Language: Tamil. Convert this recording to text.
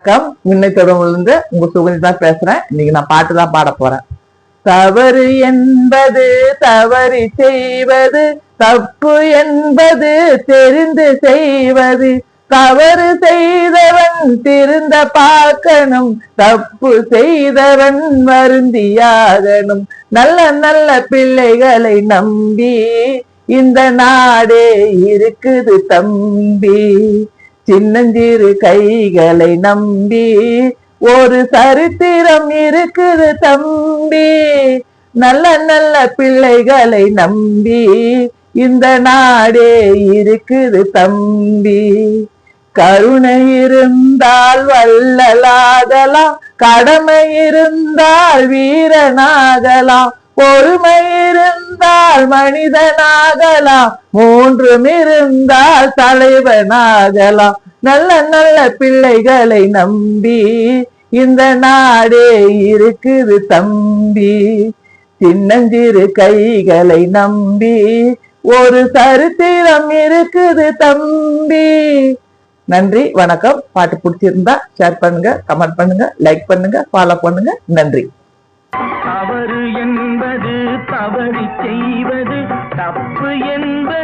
வணக்கம். முன்னை தொடர்ந்து உங்க சுகந்தி தான் பேசுறேன். இன்னைக்கு நான் பாட்டு தான் பாட போறேன். தவறு என்பது தவறி செய்வது, தப்பு என்பது தெரிந்து செய்வது. தவறு செய்தவன் திருந்த பார்க்கணும், தப்பு செய்தவன் வருந்தியாகணும். நல்ல நல்ல பிள்ளைகளை நம்பி இந்த நாடே இருக்குது தம்பி. சின்னஞ்சிறு கைகளை நம்பி ஒரு சரித்திரம் இருக்குது தம்பி. நல்ல நல்ல பிள்ளைகளை நம்பி இந்த நாடே இருக்குது தம்பி. கருணை இருந்தால் வள்ளலாகலாம், கடமை இருந்தால் வீரனாகலாம், பொறுமை இருந்தால் மனிதனாகலாம், மூன்றும் இருந்தால் தலைவனாகலாம். நல்ல நல்ல பிள்ளைகளை நம்பி இந்த நாடே இருக்குது தம்பி. சின்னஞ்சிறு கைகளை நம்பி ஒரு சரித்திரம் இருக்குது தம்பி. நன்றி, வணக்கம். பாட்டு பிடிச்சிருந்தா ஷேர் பண்ணுங்க, கமெண்ட் பண்ணுங்க, லைக் பண்ணுங்க, ஃபாலோ பண்ணுங்க. நன்றி. தவறு என்பது தவறி செய்வது, தப்பு என்பது